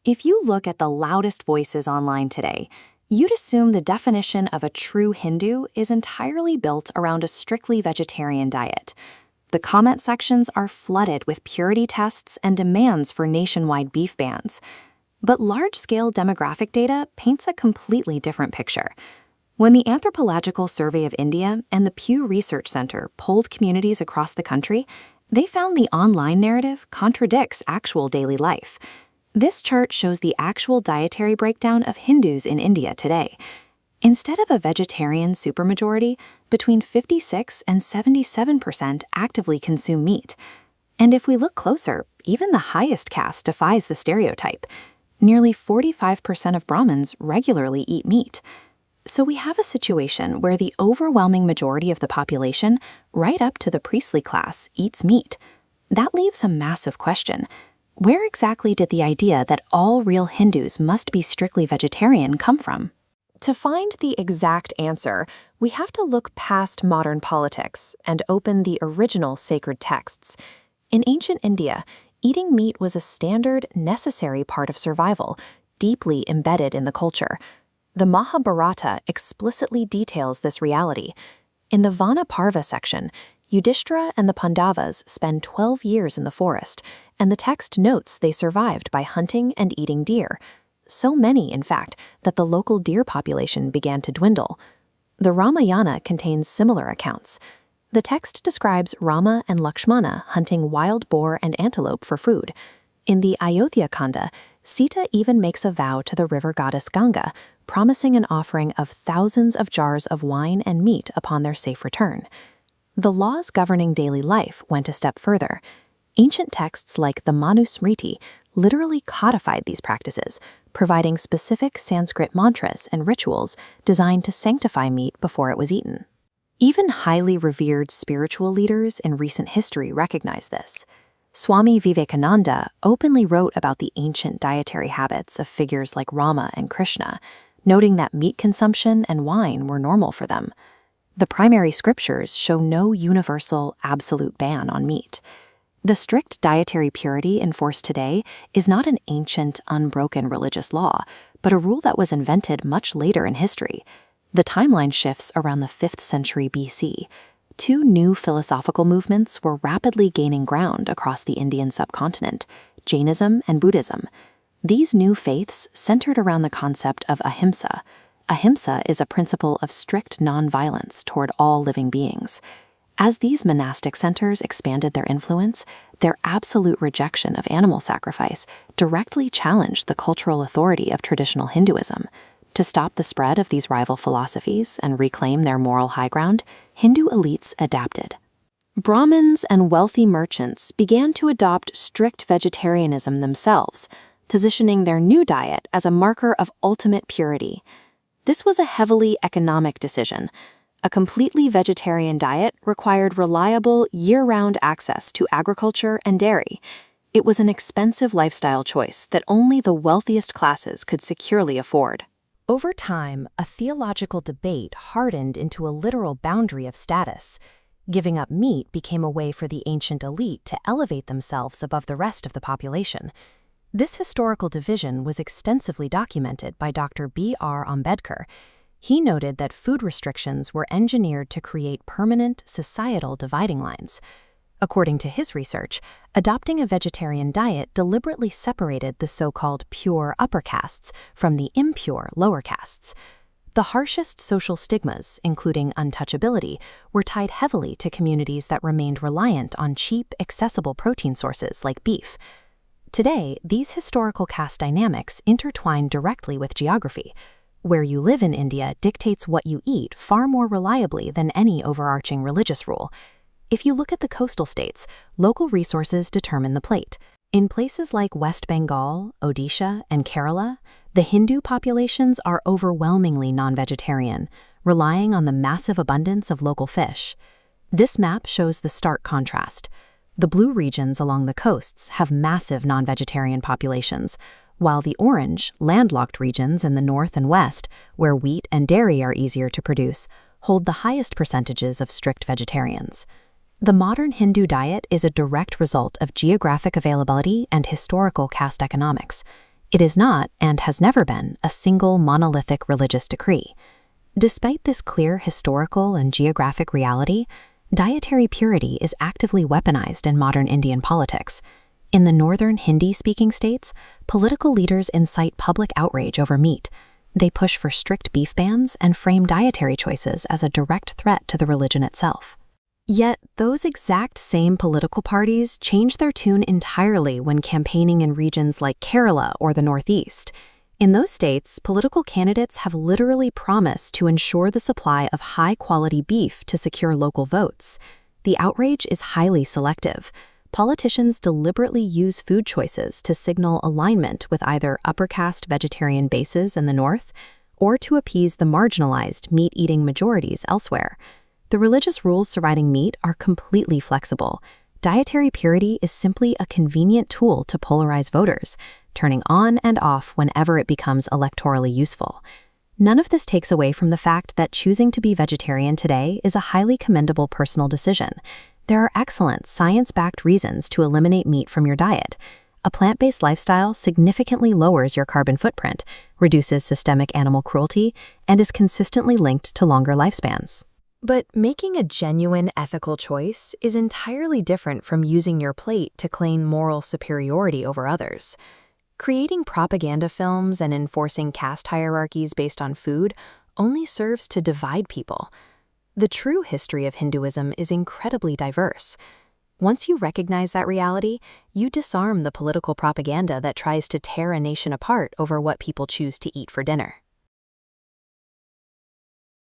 If you look at the loudest voices online today, you'd assume the definition of a true Hindu is entirely built around a strictly vegetarian diet. The comment sections are flooded with purity tests and demands for nationwide beef bans. But large-scale demographic data paints a completely different picture. When the Anthropological Survey of India and the Pew Research Center polled communities across the country, they found the online narrative contradicts actual daily life. This chart shows the actual dietary breakdown of Hindus in India today. Instead of a vegetarian supermajority, between 56 and 77% actively consume meat. And if we look closer, even the highest caste defies the stereotype. Nearly 45% of Brahmins regularly eat meat. So we have a situation where the overwhelming majority of the population, right up to the priestly class, eats meat. That leaves a massive question. Where exactly did the idea that all real Hindus must be strictly vegetarian come from? To find the exact answer, we have to look past modern politics and open the original sacred texts. In ancient India, eating meat was a standard, necessary part of survival, deeply embedded in the culture. The Mahabharata explicitly details this reality. In the Vana Parva section, Yudhishthira and the Pandavas spend 12 years in the forest, and the text notes they survived by hunting and eating deer. So many, in fact, that the local deer population began to dwindle. The Ramayana contains similar accounts. The text describes Rama and Lakshmana hunting wild boar and antelope for food. In the Ayodhya Kanda, Sita even makes a vow to the river goddess Ganga, promising an offering of thousands of jars of wine and meat upon their safe return. The laws governing daily life went a step further. Ancient texts like the Manusmriti literally codified these practices, providing specific Sanskrit mantras and rituals designed to sanctify meat before it was eaten. Even highly revered spiritual leaders in recent history recognize this. Swami Vivekananda openly wrote about the ancient dietary habits of figures like Rama and Krishna, noting that meat consumption and wine were normal for them. The primary scriptures show no universal, absolute ban on meat. The strict dietary purity enforced today is not an ancient, unbroken religious law, but a rule that was invented much later in history. The timeline shifts around the 5th century BC. Two new philosophical movements were rapidly gaining ground across the Indian subcontinent, Jainism and Buddhism. These new faiths centered around the concept of ahimsa. Ahimsa is a principle of strict nonviolence toward all living beings. As these monastic centers expanded their influence, their absolute rejection of animal sacrifice directly challenged the cultural authority of traditional Hinduism. To stop the spread of these rival philosophies and reclaim their moral high ground, Hindu elites adapted. Brahmins and wealthy merchants began to adopt strict vegetarianism themselves, positioning their new diet as a marker of ultimate purity. This was a heavily economic decision. A completely vegetarian diet required reliable, year-round access to agriculture and dairy. It was an expensive lifestyle choice that only the wealthiest classes could securely afford. Over time, a theological debate hardened into a literal boundary of status. Giving up meat became a way for the ancient elite to elevate themselves above the rest of the population. This historical division was extensively documented by Dr. B.R. Ambedkar. He noted that food restrictions were engineered to create permanent societal dividing lines. According to his research, adopting a vegetarian diet deliberately separated the so-called pure upper castes from the impure lower castes. The harshest social stigmas, including untouchability, were tied heavily to communities that remained reliant on cheap, accessible protein sources like beef. Today, these historical caste dynamics intertwine directly with geography. Where you live in India dictates what you eat far more reliably than any overarching religious rule. If you look at the coastal states, local resources determine the plate. In places like West Bengal, Odisha, and Kerala, the Hindu populations are overwhelmingly non-vegetarian, relying on the massive abundance of local fish. This map shows the stark contrast. The blue regions along the coasts have massive non-vegetarian populations, while the orange, landlocked regions in the north and west, where wheat and dairy are easier to produce, hold the highest percentages of strict vegetarians. The modern Hindu diet is a direct result of geographic availability and historical caste economics. It is not, and has never been, a single monolithic religious decree. Despite this clear historical and geographic reality, dietary purity is actively weaponized in modern Indian politics. In the northern Hindi-speaking states, political leaders incite public outrage over meat. They push for strict beef bans and frame dietary choices as a direct threat to the religion itself. Yet, those exact same political parties change their tune entirely when campaigning in regions like Kerala or the Northeast. In those states, political candidates have literally promised to ensure the supply of high-quality beef to secure local votes. The outrage is highly selective. Politicians deliberately use food choices to signal alignment with either upper-caste vegetarian bases in the north or to appease the marginalized meat-eating majorities elsewhere. The religious rules surrounding meat are completely flexible. Dietary purity is simply a convenient tool to polarize voters, turning on and off whenever it becomes electorally useful. None of this takes away from the fact that choosing to be vegetarian today is a highly commendable personal decision. There are excellent science-backed reasons to eliminate meat from your diet. A plant-based lifestyle significantly lowers your carbon footprint, reduces systemic animal cruelty, and is consistently linked to longer lifespans. But making a genuine ethical choice is entirely different from using your plate to claim moral superiority over others. Creating propaganda films and enforcing caste hierarchies based on food only serves to divide people. The true history of Hinduism is incredibly diverse. Once you recognize that reality, you disarm the political propaganda that tries to tear a nation apart over what people choose to eat for dinner.